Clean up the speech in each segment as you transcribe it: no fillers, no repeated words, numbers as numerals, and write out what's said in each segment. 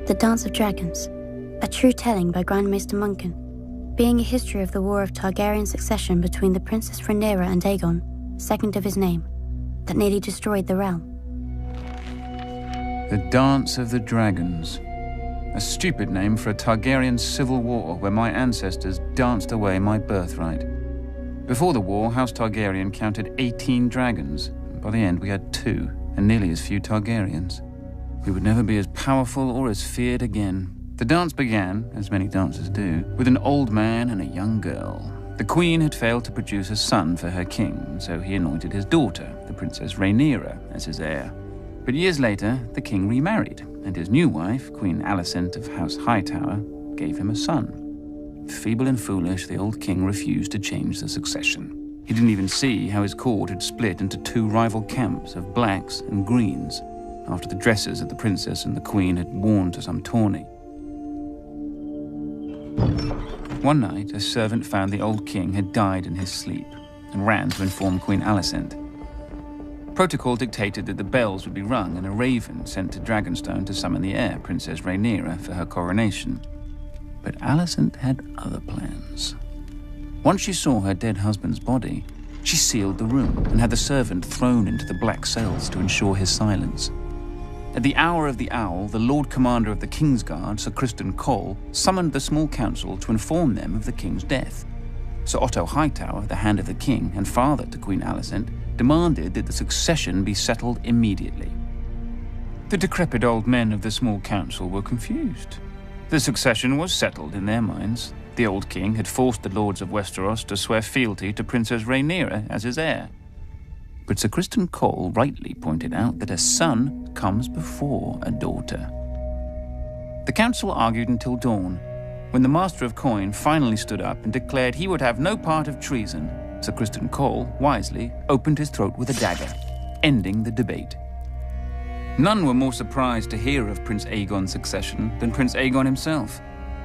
The Dance of Dragons, a true telling by Grandmaster Munkin, being a history of the war of Targaryen succession between the Princess Rhaenyra and Aegon, second of his name, that nearly destroyed the realm. The Dance of the Dragons. A stupid name for a Targaryen civil war where my ancestors danced away my birthright. Before the war, House Targaryen counted 18 dragons. By the end, we had 2, and nearly as few Targaryens. We would never be as powerful or as feared again. The dance began, as many dances do, with an old man and a young girl. The queen had failed to produce a son for her king, so he anointed his daughter, the Princess Rhaenyra, as his heir. But years later, the king remarried, and his new wife, Queen Alicent of House Hightower, gave him a son. Feeble and foolish, the old king refused to change the succession. He didn't even see how his court had split into 2 rival camps of blacks and greens, after the dresses that the princess and the queen had worn to some tourney. One night, a servant found the old king had died in his sleep and ran to inform Queen Alicent. Protocol dictated that the bells would be rung and a raven sent to Dragonstone to summon the heir, Princess Rhaenyra, for her coronation. But Alicent had other plans. Once she saw her dead husband's body, she sealed the room and had the servant thrown into the black cells to ensure his silence. At the hour of the owl, the Lord Commander of the Kingsguard, Sir Criston Cole, summoned the small council to inform them of the king's death. Sir Otto Hightower, the Hand of the King and father to Queen Alicent, demanded that the succession be settled immediately. The decrepit old men of the small council were confused. The succession was settled in their minds. The old king had forced the lords of Westeros to swear fealty to Princess Rhaenyra as his heir. But Sir Criston Cole rightly pointed out that a son comes before a daughter. The council argued until dawn, when the Master of Coin finally stood up and declared he would have no part of treason. Sir Criston Cole, wisely, opened his throat with a dagger, ending the debate. None were more surprised to hear of Prince Aegon's succession than Prince Aegon himself.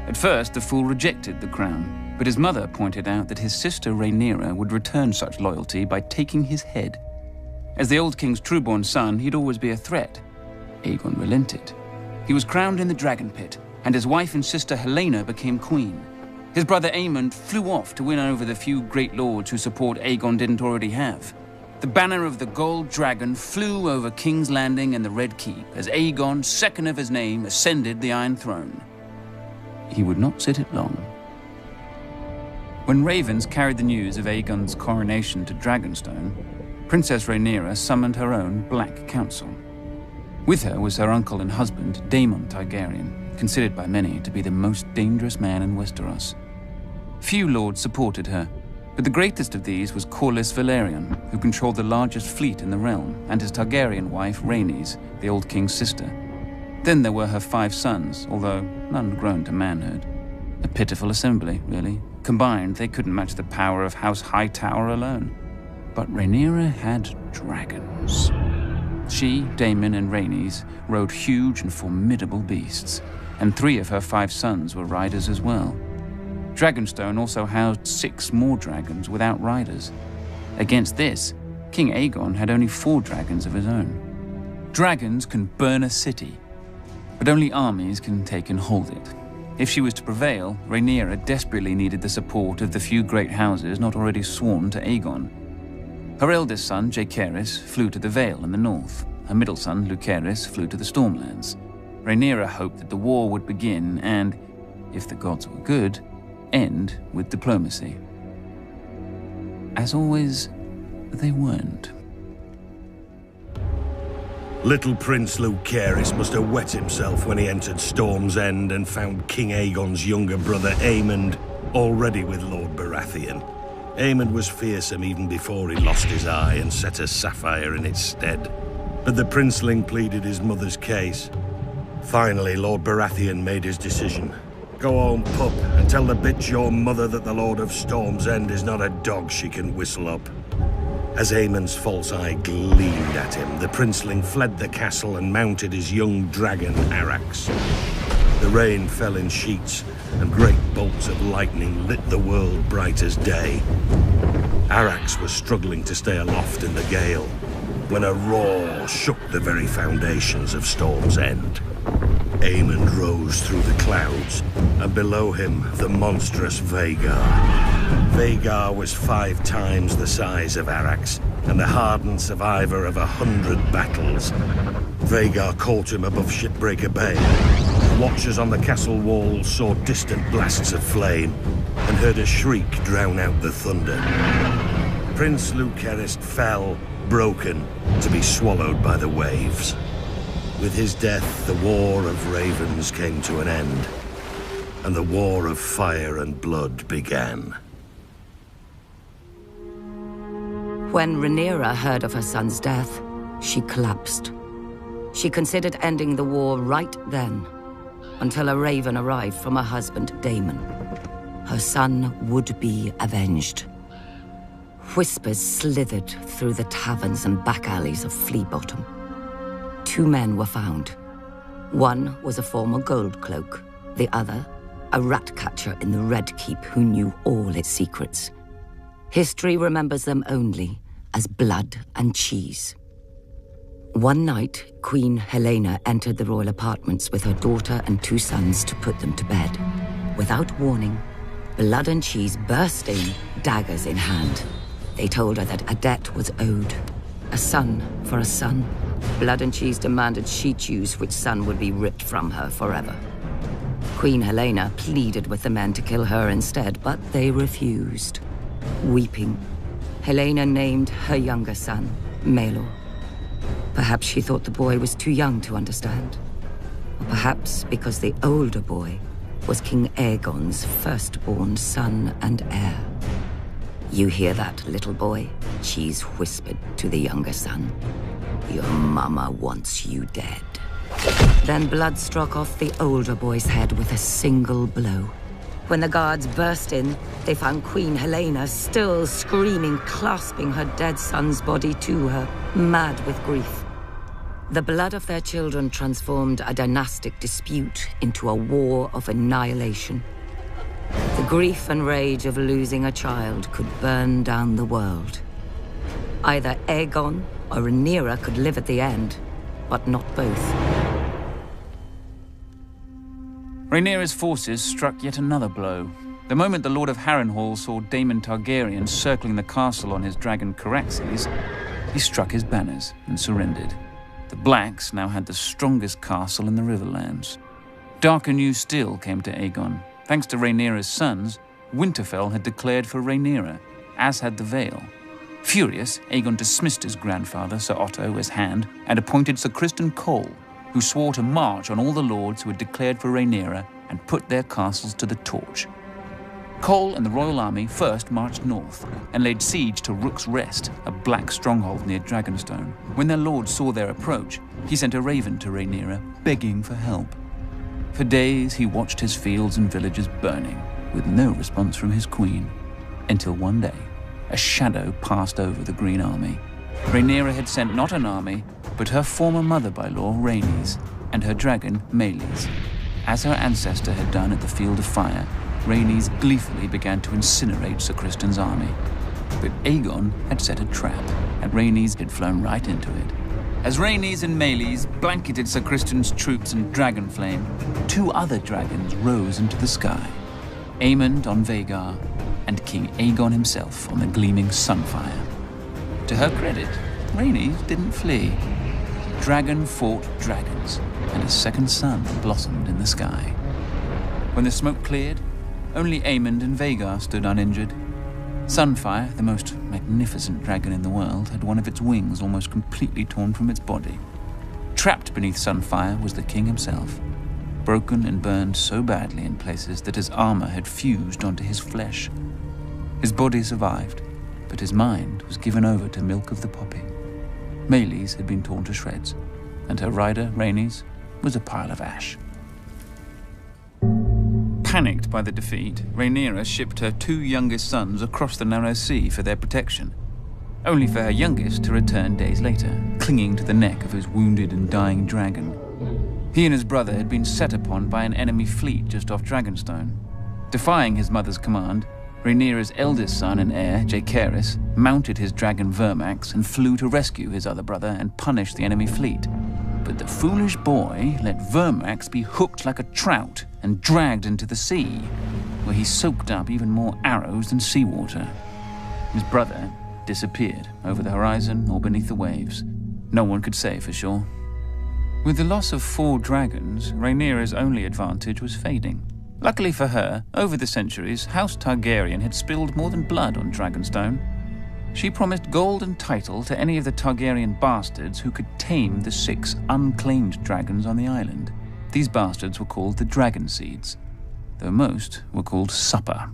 At first, the fool rejected the crown, but his mother pointed out that his sister Rhaenyra would return such loyalty by taking his head. As the old king's true-born son, he'd always be a threat. Aegon relented. He was crowned in the Dragon Pit, and his wife and sister Helaena became queen. His brother Aemond flew off to win over the few great lords whose support Aegon didn't already have. The banner of the Gold Dragon flew over King's Landing and the Red Keep as Aegon, second of his name, ascended the Iron Throne. He would not sit it long. When ravens carried the news of Aegon's coronation to Dragonstone, Princess Rhaenyra summoned her own Black Council. With her was her uncle and husband, Daemon Targaryen, considered by many to be the most dangerous man in Westeros. Few lords supported her, but the greatest of these was Corlys Velaryon, who controlled the largest fleet in the realm, and his Targaryen wife, Rhaenys, the old king's sister. Then there were her 5 sons, although none grown to manhood. A pitiful assembly, really. Combined, they couldn't match the power of House Hightower alone. But Rhaenyra had dragons. She, Daemon, and Rhaenys rode huge and formidable beasts, and 3 of her 5 sons were riders as well. Dragonstone also housed 6 more dragons without riders. Against this, King Aegon had only 4 dragons of his own. Dragons can burn a city, but only armies can take and hold it. If she was to prevail, Rhaenyra desperately needed the support of the few great houses not already sworn to Aegon. Her eldest son, Jaehaerys, flew to the Vale in the north. Her middle son, Lucerys, flew to the Stormlands. Rhaenyra hoped that the war would begin and, if the gods were good, end with diplomacy. As always, they weren't. Little Prince Lucerys must have wet himself when he entered Storm's End and found King Aegon's younger brother Aemond already with Lord Baratheon. Aemond was fearsome even before he lost his eye and set a sapphire in its stead. But the princeling pleaded his mother's case. Finally, Lord Baratheon made his decision. Go home, pup, and tell the bitch your mother that the Lord of Storm's End is not a dog she can whistle up. As Aemond's false eye gleamed at him, the princeling fled the castle and mounted his young dragon, Arrax. The rain fell in sheets, and great bolts of lightning lit the world bright as day. Arrax was struggling to stay aloft in the gale, when a roar shook the very foundations of Storm's End. Aemond rose through the clouds, and below him, the monstrous Vhagar. Vhagar was 5 times the size of Arrax, and a hardened survivor of 100 battles. Vhagar caught him above Shipbreaker Bay. Watchers on the castle walls saw distant blasts of flame, and heard a shriek drown out the thunder. Prince Lucerys fell, broken, to be swallowed by the waves. With his death, the War of Ravens came to an end, and the War of Fire and Blood began. When Rhaenyra heard of her son's death, she collapsed. She considered ending the war right then, until a raven arrived from her husband, Daemon. Her son would be avenged. Whispers slithered through the taverns and back alleys of Flea Bottom. 2 men were found. One was a former gold cloak, the other, a rat catcher in the Red Keep who knew all its secrets. History remembers them only as blood and cheese. One night, Queen Helena entered the royal apartments with her daughter and 2 sons to put them to bed. Without warning, Blood and Cheese burst in, daggers in hand. They told her that a debt was owed. A son for a son. Blood and Cheese demanded she choose which son would be ripped from her forever. Queen Helena pleaded with the men to kill her instead, but they refused. Weeping, Helena named her younger son, Maelor. Perhaps she thought the boy was too young to understand. Or perhaps because the older boy was King Aegon's firstborn son and heir. "You hear that, little boy?" Cheese whispered to the younger son. "Your mama wants you dead." Then blood struck off the older boy's head with a single blow. When the guards burst in, they found Queen Helena still screaming, clasping her dead son's body to her, mad with grief. The blood of their children transformed a dynastic dispute into a war of annihilation. The grief and rage of losing a child could burn down the world. Either Aegon or Rhaenyra could live at the end, but not both. Rhaenyra's forces struck yet another blow. The moment the Lord of Harrenhal saw Daemon Targaryen circling the castle on his dragon Caraxes, he struck his banners and surrendered. The Blacks now had the strongest castle in the Riverlands. Darker news still came to Aegon. Thanks to Rhaenyra's sons, Winterfell had declared for Rhaenyra, as had the Vale. Furious, Aegon dismissed his grandfather, Sir Otto, as Hand, and appointed Sir Criston Cole, who swore to march on all the lords who had declared for Rhaenyra and put their castles to the torch. Cole and the royal army first marched north and laid siege to Rook's Rest, a black stronghold near Dragonstone. When their lord saw their approach, he sent a raven to Rhaenyra, begging for help. For days he watched his fields and villages burning, with no response from his queen, until one day, a shadow passed over the Green Army. Rhaenyra had sent not an army, but her former mother-by-law, Rhaenys, and her dragon, Meleys. As her ancestor had done at the Field of Fire, Rhaenys gleefully began to incinerate Sir Criston's army. But Aegon had set a trap, and Rhaenys had flown right into it. As Rhaenys and Meleys blanketed Sir Criston's troops in dragon flame, 2 other dragons rose into the sky. Aemond on Vhagar, and King Aegon himself on the gleaming Sunfire. To her credit, Rhaenys didn't flee. Dragon fought dragons, and a second sun blossomed in the sky. When the smoke cleared, only Aemond and Vhagar stood uninjured. Sunfire, the most magnificent dragon in the world, had one of its wings almost completely torn from its body. Trapped beneath Sunfire was the king himself, broken and burned so badly in places that his armor had fused onto his flesh. His body survived, but his mind was given over to milk of the poppy. Meleys had been torn to shreds, and her rider, Rhaenys, was a pile of ash. Panicked by the defeat, Rhaenyra shipped her 2 youngest sons across the narrow sea for their protection, only for her youngest to return days later, clinging to the neck of his wounded and dying dragon. He and his brother had been set upon by an enemy fleet just off Dragonstone. Defying his mother's command, Rhaenyra's eldest son and heir, Jaehaerys, mounted his dragon Vermax and flew to rescue his other brother and punish the enemy fleet. But the foolish boy let Vermax be hooked like a trout and dragged into the sea, where he soaked up even more arrows than seawater. His brother disappeared over the horizon or beneath the waves. No one could say for sure. With the loss of 4 dragons, Rhaenyra's only advantage was fading. Luckily for her, over the centuries, House Targaryen had spilled more than blood on Dragonstone. She promised gold and title to any of the Targaryen bastards who could tame the 6 unclaimed dragons on the island. These bastards were called the Dragon Seeds, though most were called Supper.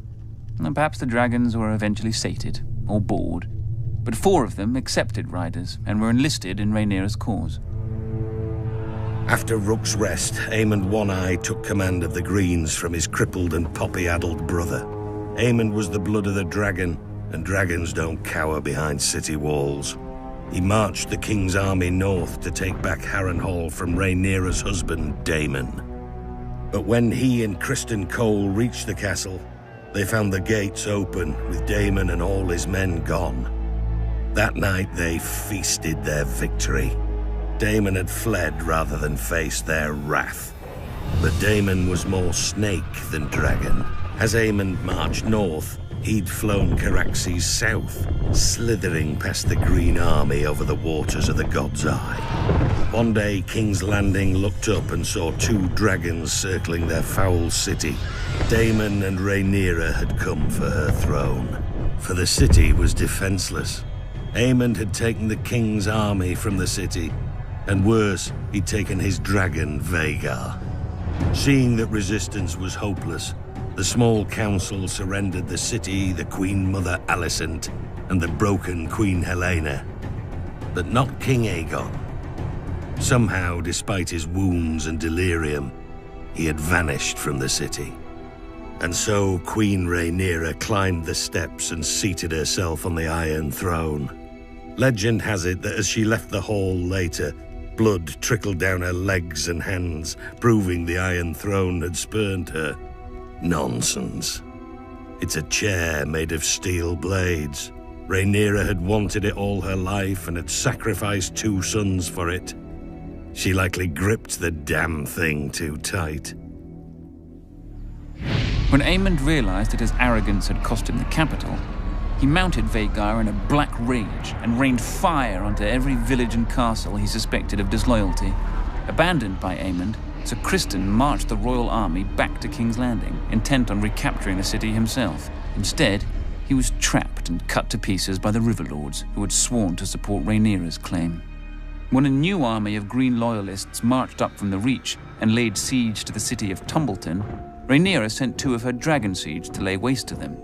And perhaps the dragons were eventually sated, or bored, but 4 of them accepted riders and were enlisted in Rhaenyra's cause. After Rook's Rest, Aemond One-Eye took command of the Greens from his crippled and poppy-addled brother. Aemond was the blood of the dragon, and dragons don't cower behind city walls. He marched the king's army north to take back Harrenhal from Rhaenyra's husband, Daemon. But when he and Criston Cole reached the castle, they found the gates open, with Daemon and all his men gone. That night they feasted their victory. Daemon had fled rather than face their wrath. But Daemon was more snake than dragon. As Aemond marched north, he'd flown Caraxes south, slithering past the Green Army over the waters of the God's Eye. One day, King's Landing looked up and saw 2 dragons circling their foul city. Daemon and Rhaenyra had come for her throne, for the city was defenseless. Aemond had taken the king's army from the city, and worse, he'd taken his dragon, Vhagar. Seeing that resistance was hopeless, the small council surrendered the city, the Queen Mother Alicent, and the broken Queen Helena. But not King Aegon. Somehow, despite his wounds and delirium, he had vanished from the city. And so Queen Rhaenyra climbed the steps and seated herself on the Iron Throne. Legend has it that as she left the hall later, blood trickled down her legs and hands, proving the Iron Throne had spurned her. Nonsense. It's a chair made of steel blades. Rhaenyra had wanted it all her life and had sacrificed 2 sons for it. She likely gripped the damn thing too tight. When Aemond realized that his arrogance had cost him the capital, he mounted Vhagar in a black rage and rained fire onto every village and castle he suspected of disloyalty. Abandoned by Aemond, Sir Criston marched the royal army back to King's Landing, intent on recapturing the city himself. Instead, he was trapped and cut to pieces by the Riverlords, who had sworn to support Rhaenyra's claim. When a new army of Green Loyalists marched up from the Reach and laid siege to the city of Tumbleton, Rhaenyra sent 2 of her Dragon Seeds to lay waste to them.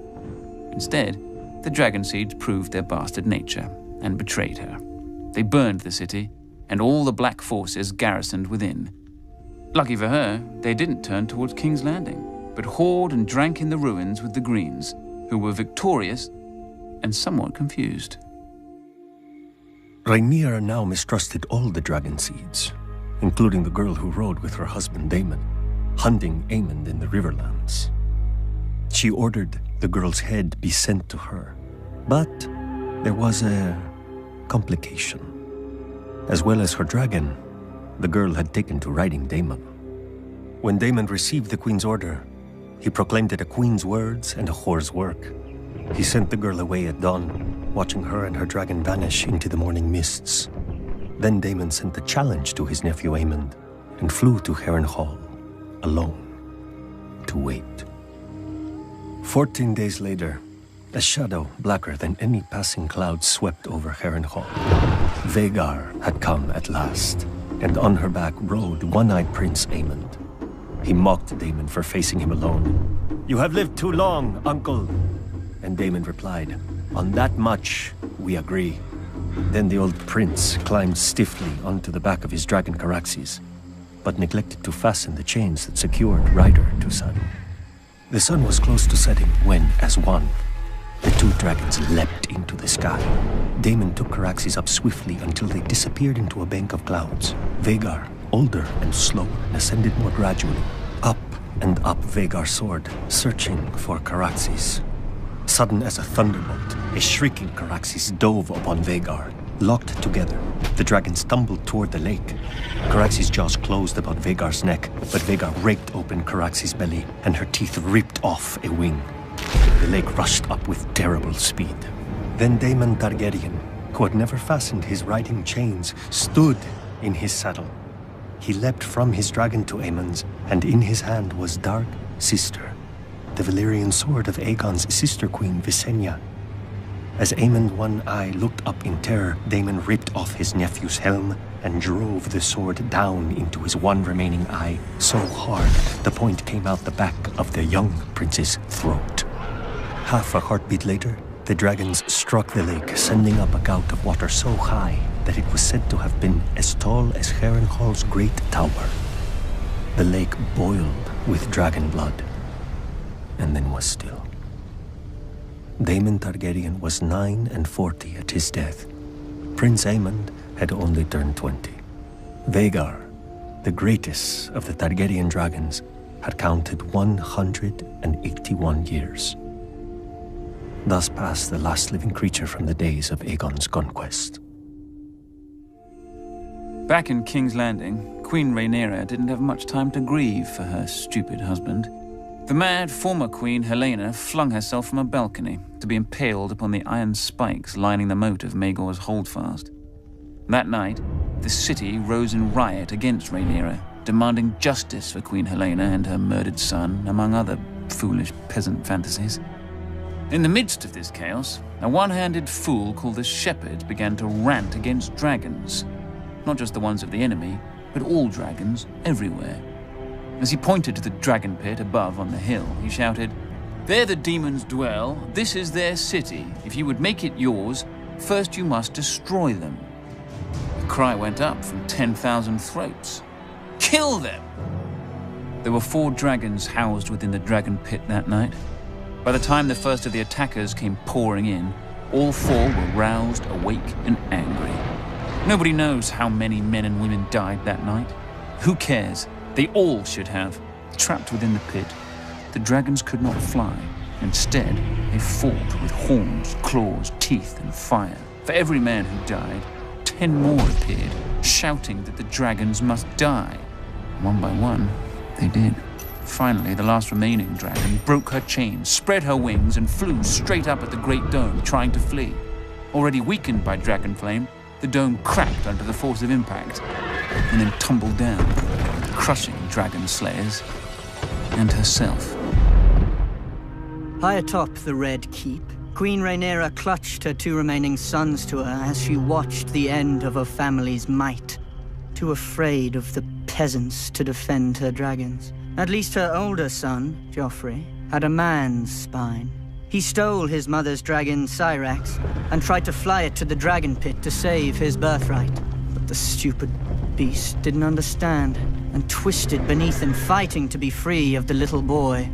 Instead, the Dragon Seeds proved their bastard nature and betrayed her. They burned the city, and all the Black forces garrisoned within. Lucky for her, they didn't turn towards King's Landing, but hoard and drank in the ruins with the Greens, who were victorious and somewhat confused. Rhaenyra now mistrusted all the Dragon Seeds, including the girl who rode with her husband Daemon, hunting Aemond in the Riverlands. She ordered the girl's head be sent to her, but there was a complication. As well as her dragon, the girl had taken to riding Daemon. When Daemon received the queen's order, he proclaimed it a queen's words and a whore's work. He sent the girl away at dawn, watching her and her dragon vanish into the morning mists. Then Daemon sent a challenge to his nephew Aemond and flew to Harrenhal, alone, to wait. 14 days later, a shadow blacker than any passing cloud swept over Harrenhal. Vhagar had come at last, and on her back rode one-eyed Prince Aemond. He mocked Daemon for facing him alone. "You have lived too long, uncle." And Daemon replied, "On that much, we agree." Then the old prince climbed stiffly onto the back of his dragon Caraxes, but neglected to fasten the chains that secured rider to saddle. The sun was close to setting when, as one, the 2 dragons leapt into the sky. Daemon took Caraxes up swiftly until they disappeared into a bank of clouds. Vhagar, older and slower, ascended more gradually. Up and up Vhagar soared, searching for Caraxes. Sudden as a thunderbolt, a shrieking Caraxes dove upon Vhagar. Locked together, the dragons stumbled toward the lake. Caraxes' jaws closed about Vhagar's neck, but Vhagar raked open Caraxes' belly, and her teeth ripped off a wing. The lake rushed up with terrible speed. Then Daemon Targaryen, who had never fastened his riding chains, stood in his saddle. He leapt from his dragon to Aemon's, and in his hand was Dark Sister, the Valyrian sword of Aegon's sister queen Visenya. As Aemon One Eye looked up in terror, Daemon ripped off his nephew's helm and drove the sword down into his one remaining eye so hard the point came out the back of the young prince's throat. Half a heartbeat later, the dragons struck the lake, sending up a gout of water so high that it was said to have been as tall as Harrenhal's great tower. The lake boiled with dragon blood, and then was still. Daemon Targaryen was 49 at his death. Prince Aemond had only turned 20. Vhagar, the greatest of the Targaryen dragons, had counted 181 years. Thus passed the last living creature from the days of Aegon's conquest. Back in King's Landing, Queen Rhaenyra didn't have much time to grieve for her stupid husband. The mad former queen Helaena flung herself from a balcony to be impaled upon the iron spikes lining the moat of Maegor's holdfast. That night, the city rose in riot against Rhaenyra, demanding justice for Queen Helaena and her murdered son, among other foolish peasant fantasies. In the midst of this chaos, a one-handed fool called the Shepherd began to rant against dragons. Not just the ones of the enemy, but all dragons everywhere. As he pointed to the dragon pit above on the hill, he shouted, "There the demons dwell, this is their city. If you would make it yours, first you must destroy them." The cry went up from 10,000 throats. Kill them! There were 4 dragons housed within the dragon pit that night. By the time the first of the attackers came pouring in, all 4 were roused, awake, and angry. Nobody knows how many men and women died that night. Who cares? They all should have. Trapped within the pit, the dragons could not fly. Instead, they fought with horns, claws, teeth, and fire. For every man who died, 10 more appeared, shouting that the dragons must die. One by one, they did. Finally, the last remaining dragon broke her chains, spread her wings, and flew straight up at the Great Dome, trying to flee. Already weakened by dragon flame, the dome cracked under the force of impact, and then tumbled down, crushing dragon slayers and herself. High atop the Red Keep, Queen Rhaenyra clutched her 2 remaining sons to her as she watched the end of her family's might, too afraid of the peasants to defend her dragons. At least her older son, Joffrey, had a man's spine. He stole his mother's dragon, Syrax, and tried to fly it to the dragon pit to save his birthright. But the stupid beast didn't understand, and twisted beneath him, fighting to be free of the little boy.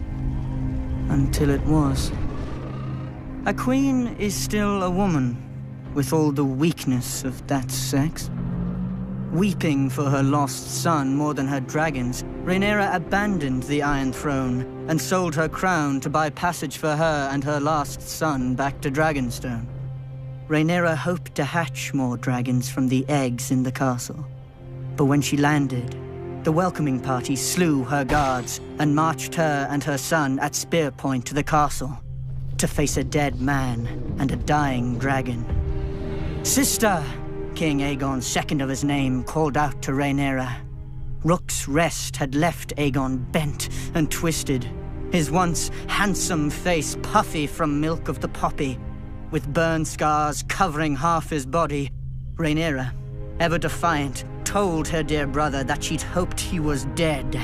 Until it was. A queen is still a woman, with all the weakness of that sex. Weeping for her lost son more than her dragons, Rhaenyra abandoned the Iron Throne and sold her crown to buy passage for her and her last son back to Dragonstone. Rhaenyra hoped to hatch more dragons from the eggs in the castle. But when she landed, the welcoming party slew her guards and marched her and her son at spear point to the castle to face a dead man and a dying dragon. "Sister!" King Aegon, second of his name, called out to Rhaenyra. Rook's Rest had left Aegon bent and twisted, his once handsome face puffy from milk of the poppy, with burn scars covering half his body. Rhaenyra, ever defiant, told her dear brother that she'd hoped he was dead.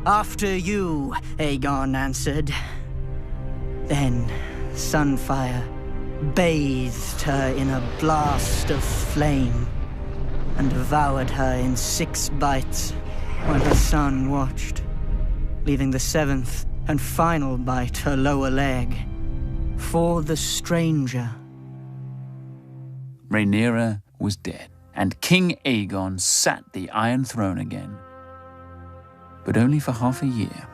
"After you," Aegon answered. Then Sunfire bathed her in a blast of flame and devoured her in 6 bites while her son watched, leaving the 7th and final bite her lower leg for the stranger. Rhaenyra was dead, and King Aegon sat the Iron Throne again. But only for half a year.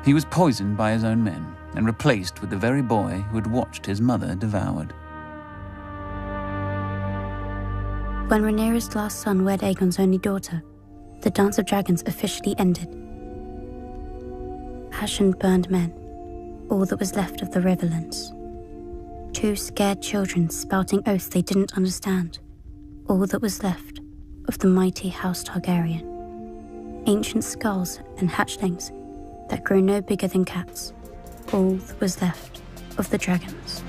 He was poisoned by his own men and replaced with the very boy who had watched his mother devoured. When Rhaenyra's last son wed Aegon's only daughter, the Dance of Dragons officially ended. Ash and burned men, all that was left of the Riverlands. 2 scared children spouting oaths they didn't understand, all that was left of the mighty House Targaryen. Ancient skulls and hatchlings that grew no bigger than cats, all that was left of the dragons.